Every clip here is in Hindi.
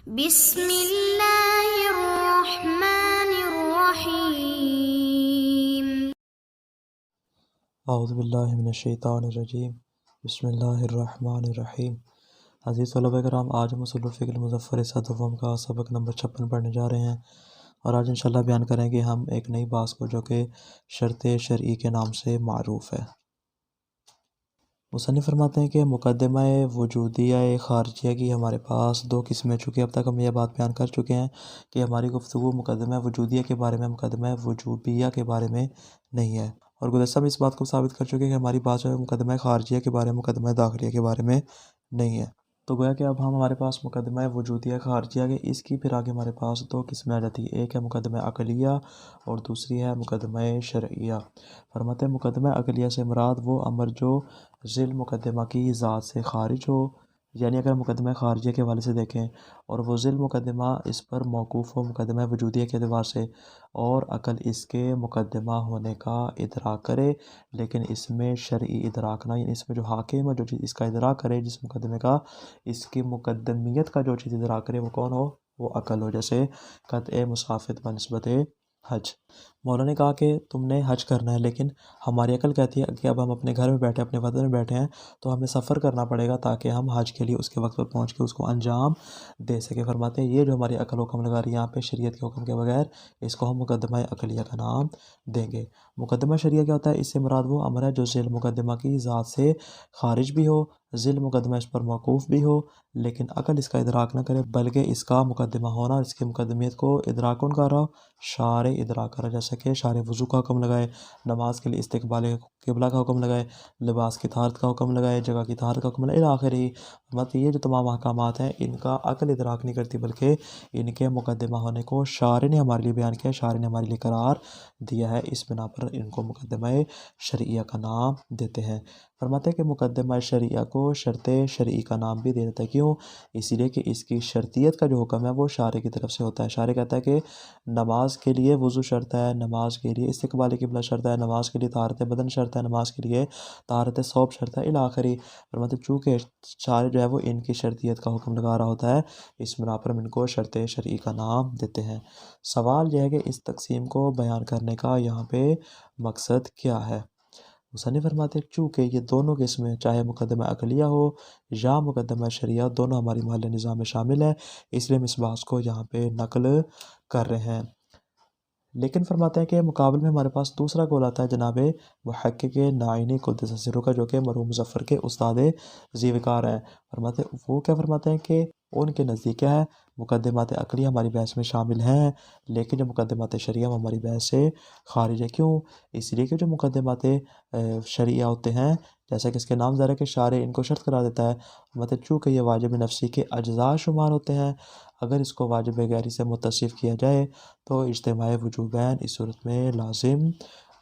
बिस्मिल्लाहिर्रहमानिर्रहीम। औज़ुबिल्लाहि मिनश्शैतानिर्रजीम। बिस्मिल्लाहिर्रहमानिर्रहीम। अज़ीज़ तलबा कराम, आज हम उसूलुल फ़िक़्ह मुज़फ़्फ़र सदफ़म का सबक नंबर 56 पढ़ने जा रहे हैं और आज इंशाल्लाह बयान करेंगे हम एक नई बात को जो कि शर्त शरई के नाम से मारूफ़ है। मुसन्निफ़ फरमाते हैं कि मुक़द्दमा वजूदिया ख़ारिजिया की हमारे पास दो किस्में, चूँकि अब तक हम यह बात बयान कर चुके हैं कि हमारी गुफ्तगू मुक़द्दमा वजूदिया के बारे में, मुक़द्दमा वजूबिया के बारे में नहीं है। और गुज़श्ता में इस बात को साबित कर चुके हैं कि हमारी बात जो है मुक़द्दमा ख़ारिजिया के बारे में, मुक़द्दमा दाखिलिया के बारे में नहीं है। तो गोया कि अब हम हमारे पास मुक़द्दमा वजूदिया ख़ारिजिया के इसकी फिर आगे हमारे पास दो किस्में आ जाती है। एक है मुक़द्दमा अक़लिया और दूसरी है मुक़द्दमा शरइया। फरमाते हैं मुक़द्दमा अक़लिया से मुराद वो अमर जो ज़िल मुक़द्दमा की ज़ात से ख़ारिज हो, यानी अगर मुक़द्दमा ख़ारिजिया के हवाले से देखें और वो ज़िल मुक़द्दमा इस पर मौकूफ़ हो मुक़द्दमा वजूदिया के एतबार से, और अक़ल इसके मुक़द्दमा होने का इदराक करे लेकिन इसमें शरई इदराक ना, यानी इसमें जो हाकिम है, जो चीज़ इसका इदराक करे, जिस मुक़द्दमे का इसकी मुक़द्दमियत का जो चीज़ इदराक करे वो कौन हो? वो अक़ल हो। जैसे क़त्अ मुसाफ़ित बनिस्बत हज। मौला ने कहा कि तुमने हज करना है, लेकिन हमारी अकल कहती है कि अब हम अपने घर में बैठे, अपने वतन में बैठे हैं, तो हमें सफ़र करना पड़ेगा ताकि हम हज के लिए उसके वक्त पर पहुँच के उसको अंजाम दे सके। फरमाते हैं ये जो हमारी अकल हुक्म लगा रही है यहाँ पे शरीयत के हुक्म के बगैर, इसको हम मुक़द्दमा अक़लिया का नाम देंगे। मुक़द्दमा शरिया क्या होता है? इससे मुराद वो अमर है जो ज़िल मुक़द्दमा की ज़ात से ख़ारिज भी हो, ज़िल मुक़द्दमा इस पर मौकूफ़ भी हो, लेकिन अकल इसका इदराक ना करे, बल्कि इसका मुक़द्दमा होना, इसकी मुक़द्दमियत को इदराक कौन कर रहा हो? शारे इदराक कर रहा है। जैसे कि शारे वज़ू का हुक्म लगाए, नमाज के लिए इस्तिक़बाल क़िबला का हुक्म लगाए, लिबास की तहारत का हुक्म लगाए, जगह की तहारत का हुक्म लगाए, इला आखिरी। मतलब ये जो तमाम अहकामात हैं इनका अकल इदराक नहीं करती, बल्कि इनके मुक़द्दमा होने को शारे ने हमारे लिए बयान किया, शारे ने हमारे लिए करार दिया है। इस बिना पर इनको मुक़द्दमा शरइया का नाम देते हैं। फरमाते हैं कि मुक़द्दमा शरइया को शर्त शरई का नाम भी दे देता है। क्यों? इसीलिए कि इसकी शर्तियत का जो हुक्म है वो शारे की तरफ से होता है। शारे कहता है कि नमाज के लिए वज़ू शर्त है, नमाज के लिए इस्तिक़बाल क़िबला शर्त है, नमाज के लिए तहारत बदन शर्त है, नमाज के लिए तहारत सौब शर्त है, इला आखिरी। फरमाते चूँकि शारे जो है वो इनकी शर्तियत का हुक्म लगा रहा होता है, इस बिना पर हम इनको शर्त शरई का नाम देते हैं। सवाल यह है कि इस तक़सीम को बयान करने का यहाँ पे मकसद क्या है? मुसन्निफ़ फरमाते हैं चूँकि ये दोनों किस्में, चाहे मुक़द्दमा अक़लिया हो या मुक़द्दमा शरिया, दोनों हमारी महल निज़ाम में शामिल है, इसलिए हम इस बात को यहाँ पे नक़ल कर रहे हैं। लेकिन फरमाते हैं कि मुकाबले में हमारे पास दूसरा कौल आता है जनाब मुहक़्क़िक़ नाइनी क़ुद्दस सिर्रुहु का, जो कि मरहूम मुज़फ़्फ़र के उस्ताद ज़ीवकार हैं। फरमाते वो क्या फरमाते हैं कि उनके नज़दीक क्या है? मुक़द्दमात अक़लिया हमारी बहस में शामिल हैं, लेकिन जो मुक़द्दमात शरिया हमारी बहस से ख़ारिज है। क्यों? इसलिए कि जो मुक़द्दमात शरिया होते हैं, जैसा कि इसके नाम ज़रा कि शारे इनको शर्त करार देता है, मतलब चूँकि ये वाजिब नफ़सी के अज्ज़ा शुमार होते हैं, अगर इसको वाजिब गैरी से मुत्तसिफ़ किया जाए तो इज्तिमाई वुजूबैन इस सूरत में लाज़िम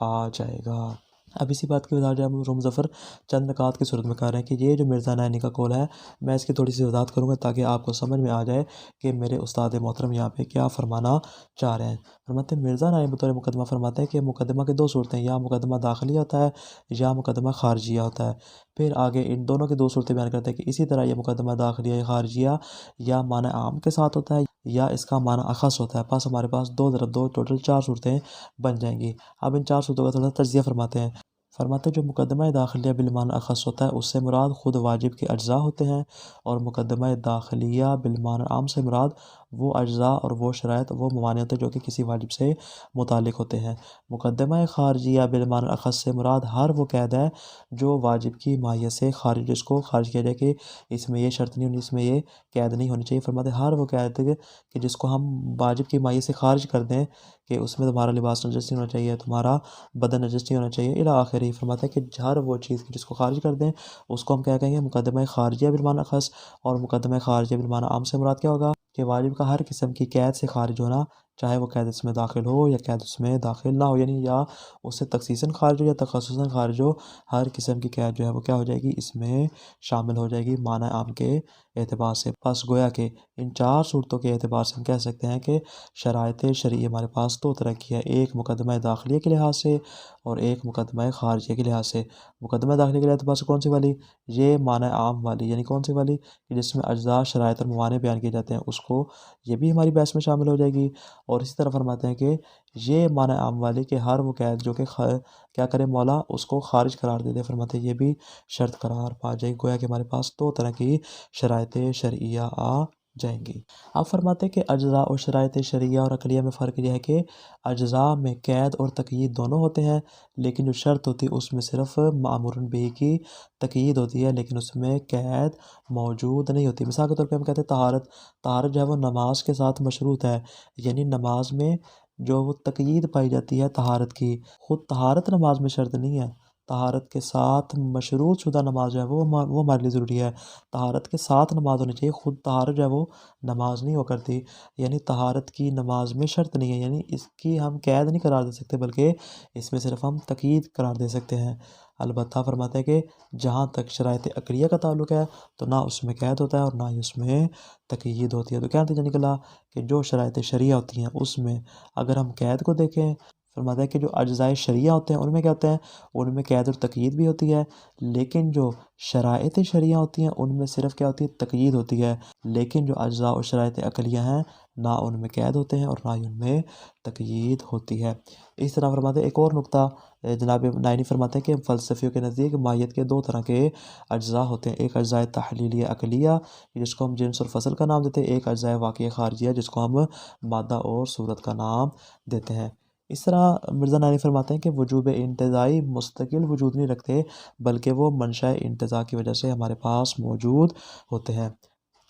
आ जाएगा। अब इसी बात की वजाहत जो है मरहूम मुज़फ़्फ़र चंद नकात की सूरत में कह रहे हैं कि ये जो मिर्ज़ा नैनी का कौल है, मैं इसकी थोड़ी सी वजाहत करूँगा ताकि आपको समझ में आ जाए कि मेरे उस्ताद मोहतरम यहाँ पे क्या फ़रमाना चाह रहे हैं। फरमाते हैं मिर्ज़ा नैनी बतौर मुक़द्दमा फरमाते हैं कि मुक़द्दमा की दो सूरतें, या मुक़द्दमा दाखिलिया होता है या मुक़द्दमा ख़ारिजिया होता है। फिर आगे इन दोनों की दो सूरतें बयान करते हैं कि इसी तरह ये मुक़द्दमा दाखिलिया या ख़ारिजिया या माना आम के साथ होता है या इसका माना अख़स होता है। बस हमारे पास दो ज़रब दो टोटल चार सूरतें बन जाएंगी। अब इन चार सूरतों का थोड़ा तज्ज़िया फरमाते हैं। फरमाते जो मुक़द्दमा दाखिलिया बिलमाना अख़स होता है, उससे मुराद ख़ुद वाजिब के अज्ज़ा होते हैं, और मुक़द्दमा दाखिलिया बिलमाना आम से मुराद वो अज्ज़ा और वो शराइत, वो मवानी होते हैं जो कि किसी वाजिब से मुतालिक होते हैं। मुक़द्दमा ख़ारिजिया बिलमाना अख़स से मुराद हर वो कैद है जो वाजिब की माहियत से ख़ारिज, जिसको ख़ारिज किया जाए कि इसमें ये शर्त नहीं होनी, इसमें ये कैद नहीं होनी चाहिए। फरमाते हर वो कैद कि जिसको हम वाजिब की माहियत से ख़ारिज कर दें कि उसमें तुम्हारा लिबास नजस नहीं होना चाहिए, तुम्हारा बदन नजस नहीं होना चाहिए, इला आखिरी। फरमाता है कि हर वो चीज़ की जिसको ख़ारिज कर दें उसको हम क्या कहेंगे? मुक़द्दमा ख़ारिजिया बिलमाना अख़स। और मुक़द्दमा ख़ारिजिया बिलमाना आम से मुराद क्या होगा? कि वाजिब का हर किस्म की कैद से ख़ारिज होना, चाहे वो कैद इसमें दाखिल हो या कैद उसमें दाखिल ना हो, यानी या उससे तखसीसन खारिज हो या तखसुसन खारिज हो, हर किस्म की कैद जो है वो क्या हो जाएगी, इसमें शामिल हो जाएगी माना आम के एतबार से। बस गोया कि इन चार सूरतों के एतबार से हम कह सकते हैं कि शराइत शरई हमारे पास दो तरह की है, एक मुकदमा दाखिलिया के लिहाज से और एक मुकदमा खारिजिया के लिहाज से। मुकदमा दाखिलिया के एतबार से कौन सी वाली, ये माना आम वाली, यानी कौन सी वाली कि जिसमें अज्जा शराइत और मवाने बयान किए जाते हैं, उसको ये भी हमारी बहस में शामिल हो जाएगी। और इसी तरह फरमाते हैं कि ये माना आम वाली कि हर वो कैद जो कि क्या करे मौला उसको खारिज करार दे दे, फरमाते हैं ये भी शर्त करार पा जाएगी। गोया कि हमारे पास दो तरह की शराइत शरइया आ जाएंगी। आप फरमाते हैं कि अज्जा और शराइत शरइया और अकलिया में फ़र्क यह है कि अज्जा में कैद और तक़यीद दोनों होते हैं, लेकिन जो शर्त होती है उसमें सिर्फ मामूरुन बिही की तक़यीद होती है, लेकिन उसमें कैद मौजूद नहीं होती। मिसाल के तौर पे हम कहते हैं तहारत, तहारत जो है वो नमाज के साथ मशरूत है, यानी नमाज में जो वो तक़यीद पाई जाती है तहारत की, ख़ुद तहारत नमाज में शर्त नहीं है, तहारत के साथ मशरूत शुदा नमाज जो है वो हमारे लिए ज़रूरी है। तहारत के साथ नमाज होनी चाहिए, ख़ुद तहारत जो है वो नमाज नहीं हो करती, यानी तहारत की नमाज में शर्त नहीं है, यानी इसकी हम कैद नहीं करार दे सकते, बल्कि इसमें सिर्फ हम तक़यीद करार दे सकते हैं। अलबत्ता फरमाते हैं कि जहाँ तक शराइत अक़लिया का ताल्लुक़ है तो ना उसमें कैद होता है और ना ही उसमें तक़यीद होती है। तो क्या नतीजा निकला कि जो शराइत शरिया होती हैं उसमें अगर हम कैद को देखें, फरमाता है कि जो अज्ज़ाए शरिया होते हैं उनमें क्या होता है, उनमें कैद और तक़यीद भी होती है, लेकिन जो शराइत शरिया होती हैं उनमें सिर्फ क्या होती है, तक़यीद होती है। लेकिन जो अज्ज़ा और शराइत अक़लिया हैं ना उनमें कैद होते हैं और ना ही उनमें तक़यीद होती है। इस तरह फरमाते हैं एक और नुक्ता, जनाब नाइनी फरमाते हैं कि फ़लसफ़ियों के नज़दीक माहियत के दो तरह के अज्ज़ा होते हैं, एक अज्ज़ाए तहलीलिया अक़लिया जिसको हम जिन्स और फ़सल का नाम देते हैं, एक अज्ज़ाए वाक़िया ख़ारिजिया जिसको हम मादा और सूरत का नाम देते हैं। इस तरह मिर्ज़ा नानी फरमाते हैं कि वजूब इंतज़ाई मुस्तकिल वजूद नहीं रखते, बल्कि वो मंशा इंतज़ा की वजह से हमारे पास मौजूद होते हैं।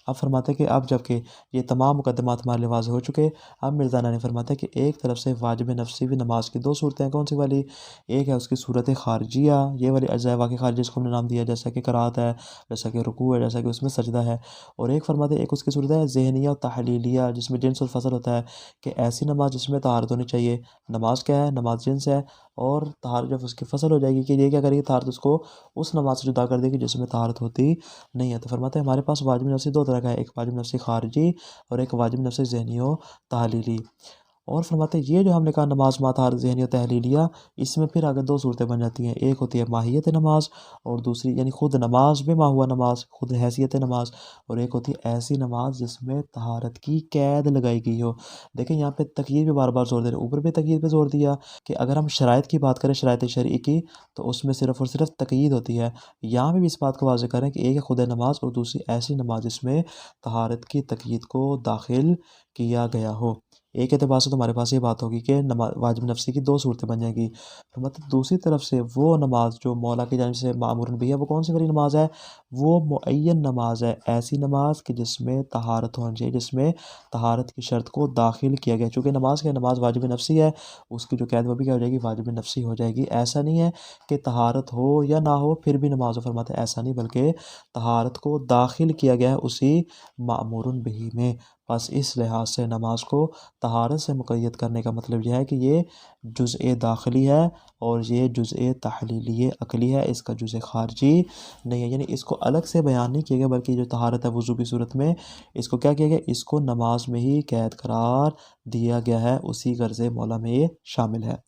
अब फरमाते हैं कि अब जबकि ये तमाम मुकद्दमात हमारे लिए वाज़ेह हो चुके, अब मिर्ज़ा नानी फरमाते हैं कि एक तरफ से वाजिब नफ़सी भी नमाज की दो सूरतें हैं, कौन सी वाली, एक है उसकी सूरत खारजिया, ये वाली अज्ज़ाए वाक़िया खारजिया जिसको हमने नाम दिया, जैसा कि क़राअत है, जैसा कि रुकू है, जैसा कि उसमें सजदा है। और एक फरमाते हैं एक उसकी सूरत है ज़हनिया और तहलीलिया जिसमें जिन्स और फ़सल होता है, कि ऐसी नमाज जिसमें तहारत होनी चाहिए। नमाज क्या है, नमाज जिन्स है और तहारत जब उसकी फ़सल हो जाएगी कि ये क्या करेगी, तहारत उसको उस नमाज से जुदा कर देगी जिसमें तहारत होती नहीं है। तो फरमाते हैं हमारे पास वाजिब नफ़सी दो तरह का है, एक वाजिब नफ़सी खारिजी और एक वाजिब नफ़सी ज़हनी व तहलीली। और फरमाते हैं ये जो हमने कहा नमाज मा तहारत ज़हनी और तहलीलिया, इसमें फिर आगे दो सूरतें बन जाती हैं, एक होती है माहियत नमाज और दूसरी यानी ख़ुद नमाज में मा हुआ नमाज, ख़ुद हैसियत नमाज, और एक होती है ऐसी नमाज जिसमें तहारत की कैद लगाई गई हो। देखें यहाँ पे तक़यीद पे बार बार जोर दे रहे हैं, ऊपर भी तक़यीद पे जोर दिया कि अगर हम शराइत की बात करें, शराइत शरई की, तो उसमें सिर्फ़ और सिर्फ तक़यीद होती है। यहाँ पे भी इस बात को वाज़ेह करें कि एक है खुद नमाज और दूसरी ऐसी नमाज जिसमें तहारत की तक़यीद को दाखिल किया गया हो। एक एतबार से तो हमारे पास ये बात होगी कि वाजिब नफ़सी की दो सूरतें बन जाएगी। तो मतलब दूसरी तरफ से वो नमाज जो मौला की जानिब से मामूरुन बिही है, वो कौन सी वाली नमाज है, वो मुअय्यन नमाज है, ऐसी नमाज कि जिसमें तहारत होनी चाहिए, जिसमें तहारत की शर्त को दाखिल किया गया। चूँकि नमाज क्या, नमाज वाजिब नफ़सी है, उसकी जो कैद वो भी क्या हो जाएगी, वाजिब नफ़सी हो जाएगी। ऐसा नहीं है कि तहारत हो या ना हो फिर भी नमाज हो, फरमाते हैं ऐसा नहीं, बल्कि तहारत को दाखिल किया गया है उसी मामूरुन बिही में। बस इस लिहाज से नमाज को तहारत से मुक़य्यद करने का मतलब यह है कि ये जुज़-ए दाखिली है और ये जुज़-ए तहलीली अक़ली है, इसका जुज़-ए ख़ारिजी नहीं है, यानी इसको अलग से बयान नहीं किया गया, बल्कि जो तहारत है वज़ू की सूरत में इसको क्या किया गया, इसको नमाज में ही कैद करार दिया गया है, उसी गर्ज़े मौला में ये शामिल है।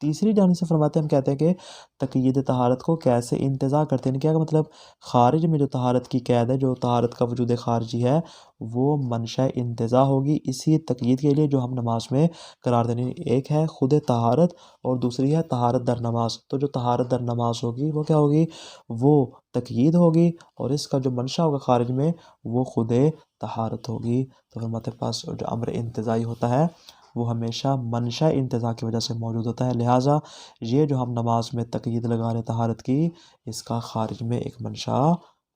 तीसरी जानिब से फरमाते हैं हम कहते हैं कि तक़यीद तहारत को कैसे इंतज़ा करते हैं, क्या मतलब ख़ारिज में जो तहारत की कैद है, जो तहारत का वजूद ख़ारिजी है, वो मंशा इंतज़ा होगी इसी तक़यीद के लिए जो हम नमाज में करार देनी। एक है ख़ुद तहारत और दूसरी है तहारत दर नमाज। तो जो तहारत दर नमाज होगी वो क्या होगी, वो तक़यीद होगी और इसका जो मंशा होगा ख़ारिज में वो ख़ुद तहारत होगी। तो हमारे पास जो अम्र इंतज़ाई होता है वो हमेशा मंशा इंतज़ा की वजह से मौजूद होता है, लिहाजा ये जो हम नमाज में तक़यीद लगा रहे तहारत की, इसका ख़ारिज में एक मंशा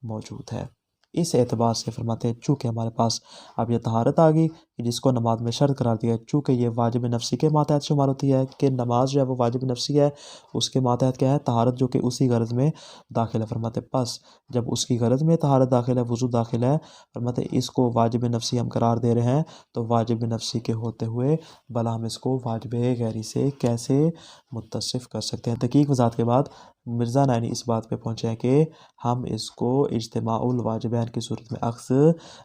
मौजूद है। इस एतबार से फरमाते हैं चूँकि हमारे पास अब यह तहारत आ गई कि जिसको नमाज में शर्त करार दिया है, चूँकि ये वाजिब नफ्सी के मातहत शुमार होती है कि नमाज जो है वो वाजिब नफ्सी है, उसके मातहत क्या है तहारत, जो कि उसी गर्ज़ में दाखिल है। फरमाते बस जब उसकी गर्ज़ में तहारत दाखिल है, वज़ू दाखिल है, फरमाते इसको वाजिब नफ्सी हम करार दे रहे हैं, तो वाजिब नफ्सी के होते हुए भला हम इसको वाजिब गैरी से कैसे मुत्तसिफ़ कर सकते हैं। दकीक वज़ाहत के बाद मिर्ज़ा नैनी इस बात पे पहुँचे हैं कि हम इसको इज्तिमाउल वाजिबैन की सूरत में अक्स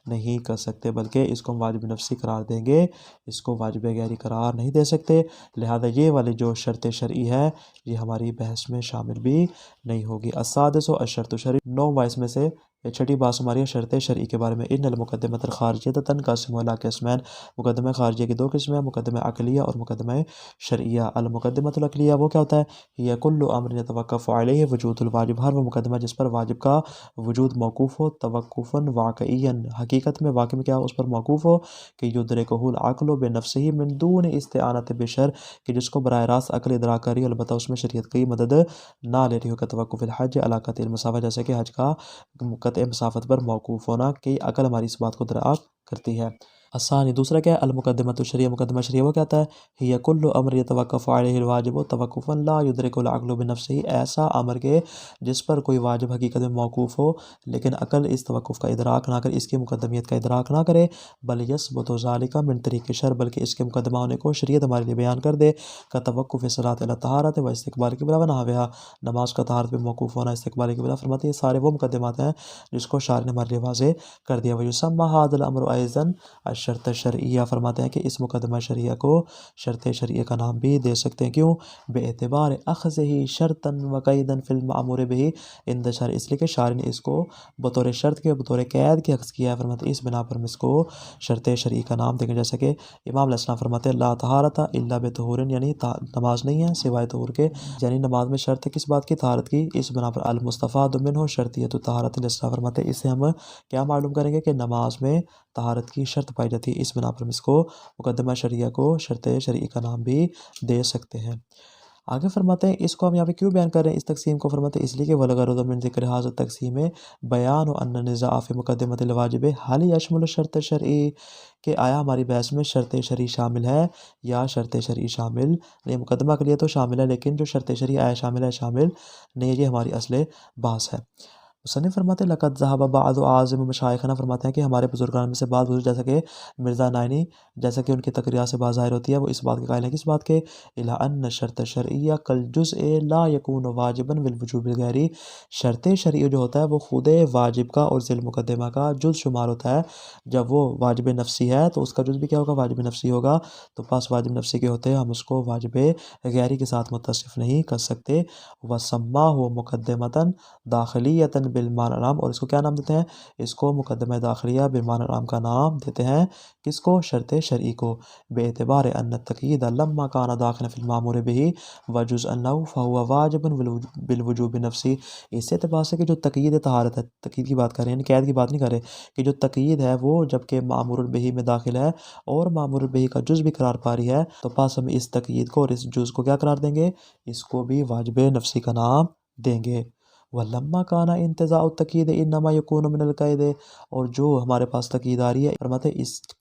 नहीं कर सकते, बल्कि इसको हम वाजिब नफ्सी करार देंगे, इसको वाजिब गैरी करार नहीं दे सकते। लिहाजा ये वाली जो शर्त शरई है ये हमारी बहस में शामिल भी नहीं होगी। अस्सादिसु अशर्तु शरई, 9 वाइस में से छठी बात हमारी शर्त शरई के बारे में। इन्नल मुक़द्दिमतल ख़ारिजिय्यत तनक़सिमु इला क़िस्मैन, मुक़द्दमा ख़ारिजिया की 2 किस्में हैं, मुक़द्दमा अक़लिया और मुक़द्दमा शरइया। अल मुक़द्दिमतुल अक़लिया वो क्या होता है, हिय कुल्लु अम्रिन यतवक़्क़फ़ु अलैहि वुजूदुल वाजिब, हर वो मुक़द्दमा जिस पर वाजिब का वजूद मौक़ूफ़ हो, तवक़्क़ुफ़न वाक़इयन, हकीकत में वाक़ई में क्या उस पर मौक़ूफ़ हो, कि युदरिकुहुल अक़्लु बिनफ़्सिही मिन दूनि इस्तिआनति बिशर, कि जिसको बराह रास्त अक़ल इदराक कर रही है, अलबत्ता उसमें शरीयत की मदद ना ले रही हो। कतवक़्क़ुफ़िल हज अला क़त्इल मसाफ़ा, जैसे कि हज का क़त्अ मसाफ़त पर मौक़ूफ़ होना, कि अक़ल हमारी इस बात को दराक करती है। असानी दूसरा क्या है, अल मुक़द्दिमतु शरिया, मुक़द्दमा शरिया वो क्या होता है, हिय कुल्लु अम्र यतवक़्क़फ़ु अलैहिल वाजिबु तवक़्क़ुफ़न ला युदरिकुल अक़्लु बिनफ़्सिही, ऐसा अमर के जिस पर कोई वाजिब हकीकत में मौक़ूफ़ हो, लेकिन अक़ल इस तवक़्क़ुफ़ का इदराक ना करे, इसकी मुक़द्दमियत का इदराक ना करे। बल यसबुतु ज़ालिका मिन तरीक़ि शर, बल्कि इसके मुक़द्दमा होने को शरीयत हमारे लिए बयान कर दे। का तवक़्क़ुफ़ सलात अला तहारत व इस्तिक़बाल क़िबला व नहविहा, नमाज का तहारत पे मौक़ूफ़ होना, इस्तिक़बाल क़िबला, फरमाते ये सारे वो मुक़द्दिमात हैं जिसको शार ने हमारे लिए वाज़ेह कर दिया। व युसम्मा हाज़ल अम्रु अयज़न अश-शर्त शरइया, फरमाते हैं कि इस मुक़द्दमा शरिया को शर्त शरिया का नाम भी दे सकते हैं। क्यों, बेएतिबार अख़ज़िही शर्तन व क़ैदन फ़िल माअमूर बिही इंद शर, इसलिए कि शार ने इसको बतौर शर्त के, बतौर क़ैद के अक्स किया है। फरमाते इस बिना पर हम इसको शर्त शरई का नाम देंगे। जैसे कि इमाम अलैहिस्सलाम फरमाते हैं ला तहारता इल्ला बितहुरिन, यानी नमाज नहीं है सिवाय तहूर के, यानी नमाज में शर्त है किस बात की, तहारत की। इस बिना पर अल मुस्तफ़ादु मिन्हु शर्तिय्यतु तहारतिल इस्लाम, फरमाते इससे हम क्या मालूम करेंगे कि नमाज में तहारत की शर्त पाई जाती है। इस बिना पर हम इसको मुक़द्दमा शरिया को शर्त शरई का नाम भी दे सकते हैं। आगे फरमाते हैं इसको हम यहाँ पे क्यों बयान कर रहे हैं इस तक़सीम को, फरमाते हैं इसलिए कि वलगरज़ मिन ज़िक्र हाज़ा तक़सीम बयान अन्न निज़ा फ़ी मुक़द्दिमतिल वाजिब हल यशमुल शर्त शरई, कि आया हमारी बहस में शर्त शरई शामिल है या शर्त शरई शामिल नहीं। मुक़द्दमा के लिए तो शामिल है, लेकिन जो शर्त शरई आया शामिल है शामिल नहीं, ये हमारी असले बहस है। मुसन्निफ़ फरमाते हैं लक़द ज़हब बअदु आज़िम मशाइख़ना, फरमाते हैं कि हमारे बुज़ुर्गान में से बाद बुज़ुर्ग जैसा कि मिर्ज़ा नाइनी, जैसा कि उनकी तक़रीरात से बात ज़ाहिर होती है, वो इस बात के कायल हैं, किस बात के, इला अन्न शर्त शरइया कल जुज़अ ला यकूनु वाजिबन बिल वुजूबिल गैरी, शर्त शरई जो होता है वो खुद वाजिब का और ज़िल मुक़द्दमा का जुज़ शुमार होता है। जब वो वाजिब नफ्सी है तो उसका जुज़ भी क्या होगा, वाजिब नफ्सी होगा। तो पास वाजिब नफ्सी के होते हैं हम उसको वाजिब गैरी के साथ मुत्तसिफ़ नहीं कर सकते। वसम्माहु मुक़द्दिमतन दाखिलियतन बिलमान अलाम, और इसको क्या नाम देते हैं, इसको मुक़द्दमा दाखिलिया बिलमान अलाम का नाम देते हैं। किसको, शर्त शरई को। बेएतिबार अन्न तक़यीद लम्मा काना दाखिलन फ़िल माअमूर बिही व जुज़अन लहु फ़हुव वाजिबुन बिल वुजूबि नफ़्सी, इस एतबार से कि जो तक़यीद तहारत है, तक़यीद की बात कर रहे हैं, कैद की बात नहीं कर रहे, कि जो तक़यीद है वो जबकि माअमूर बिही में दाखिल है और माअमूर बिही का जुज़ भी करार पा रही है, तो पास हम इस तक़यीद को और इस जुज़ को क्या करार देंगे, इसको भी वाजिब नफ़्सी का नाम देंगे। वलम्मा काना इंतज़ाउ तक़यीद इन्नमा यकूनु मिनल क़ैद, और जो हमारे पास तक़यीद आ रही है, फरमाते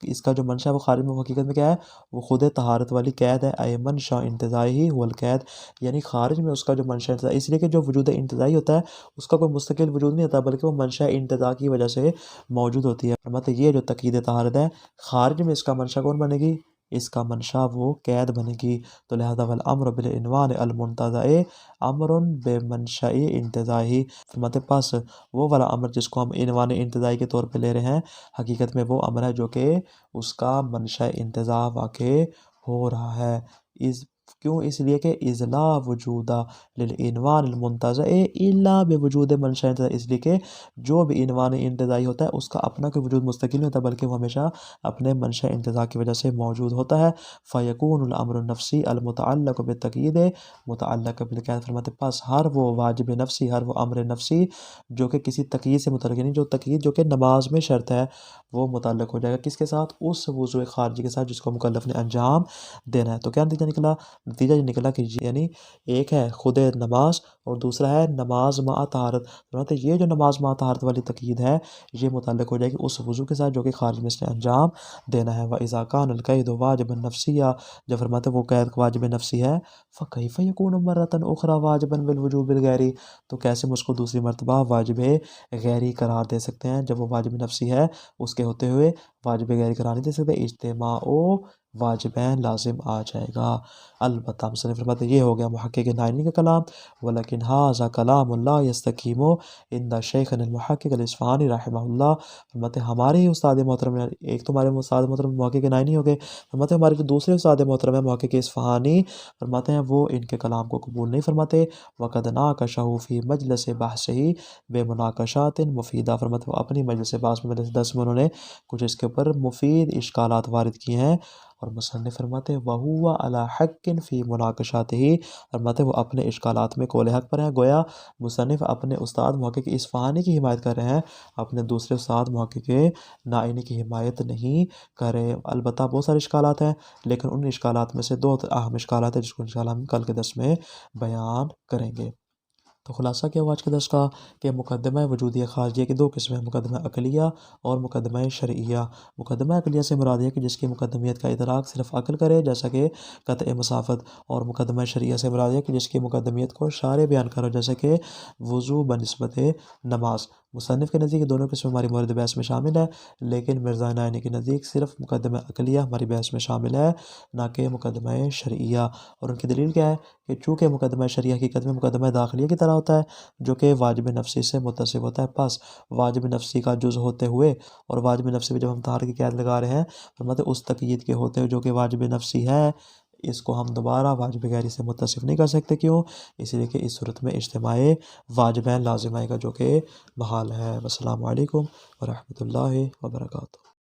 इसका जो मंशा है वो खारिज में हकीकत में क्या है, वो खुद तहारत वाली कैद है। अय मंशा इंतज़ाई हुवल कैद, यानी खारिज में उसका जो मंशा इंतज़ा, इसलिए कि जो वजूद इंतज़ाई होता है उसका कोई मुस्तकिल वजूद नहीं होता, बल्कि वो मंशा इंतज़ा की वजह से मौजूद होती है। फरमाते ये जो तक़यीद तहारत है, खारिज में इसका मंशा कौन बनेगी, इसका मंशा वो कैद बनेगी। तो लिहाजा वल अम्र बिल इनवान अल मुंतज़अ अमरुन बेमंशइ इंतज़ाही, फरमाते पास वो वाला अमर जिसको हम इनवान इंतज़ाई के तौर पे ले रहे हैं, हकीकत में वो अमर है जो कि उसका मंशा इंतज़ा वाक़े हो रहा है। इस क्यों, इसलिए कि इज़ला वजूदा लिल इनवान अल मुंतज़अ इल्ला बेवजूद मंशा इंतज़ाई, इसलिए कि जो भी इनवान इंतज़ाई होता है उसका अपना कोई वजूद मुस्तकिल नहीं होता, बल्कि वो हमेशा अपने मंशा इंतज़ा की वजह से मौजूद होता है। फ़यकूनुल अम्रु नफ़्सी अल मुतअल्लिक़ु बित्तक़यीद मुतअल्लिक़ बिल कैद, फरमाते पास हर वो वाजिब नफ़्सी, हर वो अम्र नफ़्सी जो कि किसी तक़यीद से मुतअल्लिक़, यानी जो तक़यीद जो कि नमाज में शर्त है, वो मुतअल्लिक़ हो जाएगा किसके साथ, उस वज़ू ख़ारिजी के साथ जिसको मुकल्लफ़ ने अंजाम देना है। तो क्या नतीजा निकला, नतीजा ये निकला कि यानी एक है खुद नमाज और दूसरा है नमाज मा तहारत। फरमाते ये जो नमाज मा तहारत वाली तकीद है ये मुतल्लिक हो जाएगी उस वज़ू के साथ जो कि खारिज में इसने अंजाम देना है। व इज़ा कान अल कैद वाजिबन नफ्सिया, जब फरमाते वो कैद वाजिब नफ्सी है, फ़कैफ़ यकूनु मर्रतन उख़रा वाजिबन बिल वुजूबिल गैरी, तो कैसे हम उसको दूसरी मर्तबा वाजिब गैरी करार दे सकते हैं जब वो वाजिब नफ्सी है उसके होते हुए वाजिब गैरी करार नहीं दे सकते। इज्तिमाउ वाजिबैन लाजिम आ जाएगा। अलबत्ता मुसन्निफ़ फरमाते ये हो गया मुहक्किक नाइनी का कलाम। वलकिन हाज़ा कलामुन ला यस्तकीमु इंदा शेखना अल मुहक्किक अल इस्फ़हानी रहमहुल्लाह। फरमाते हमारे ही उस्ताद मोहतरम ने, एक तो हमारे उस्ताद मोहतरम मुहक्किक नाइनी हो गए, फरमाते हमारे जो दूसरे उस्ताद मोहतरम है मुहक्किक इस्फ़हानी, फरमाते हैं वो इनके कलाम को कबूल नहीं फरमाते। वक़द नाक़शहु फ़ी मजलिस बहसिही बेमुनाक़शातिन मुफ़ीदा, फरमाते वो अपनी मजलिस बहस में मजलिस दस में उन्होंने कुछ इसके ऊपर मुफीद इश्कालात वारिद किए हैं। और मुसन्निफ़ फरमाते वहुवा अला हक्किन फ़ी मुनाक़शातिही, फरमाते वो अपने इश्कालात में कौल हक़ पर हैं। गोया मुसन्निफ़ अपने उस्ताद मुहक्किक इस्फ़हानी की हिमायत कर रहे हैं, अपने दूसरे उस्ताद मुहक्किक नाइनी की हिमायत नहीं कर रहे। अलबत्ता बहुत सारे इश्कालात हैं लेकिन उन इश्कालात में से दो अहम इश्कालात हैं जिसको इंशाअल्लाह हम कल के दर्स में बयान करेंगे। तो खुलासा क्या हुआ आज के दर्स का कि मुकद्दमा वजूदिया खारिजिया की दो किस्में हैं, मुकद्दमा अक़लिया और मुकद्दमा शरइया। मुकद्दमा अक़लिया से मुराद है कि जिसकी मुकद्दमियत का इदराक सिर्फ अक़ल करे जैसा कि क़त्अ मसाफ़त, और मुकद्दमा शरइया से मुराद है कि जिसकी मुकद्दमियत को शारे बयान करो जैसे कि वज़ू बनिस्बत नमाज। मुसन्निफ़ के नज़दीक दोनों किस्में हमारी मौरिद बहस में शामिल है, लेकिन मिर्ज़ा नाइनी के नज़दीक सिर्फ मुकद्दमा अक़लिया हमारी बहस में शामिल है ना कि मुकद्दमा शरइया। और उनकी दलील क्या है कि चूँकि मुकद्दमा शरइया हकीकत में मुकद्दमा दाखिलिया की तरह होता है जो कि वाजिब नफ्सी से मुत्तसिफ़ होता है। बस वाजिब नफ्सी का जुज़ होते हुए और वाजिब नफ्सी में जब हम तहारत की क़ैद लगा रहे हैं फरमाते उस तक़यीद के होते हुए जो कि वाजिब नफ्सी है, इसको हम दोबारा वाजिब गैरी से मुत्तसिफ़ नहीं कर सकते। क्यों? इसलिए कि इस सूरत में इज्तिमाए वाजिबैन लाज़िम आएगा जो कि महाल है। वस्सलामु अलैकुम व रहमतुल्लाहि व बरकातुहू।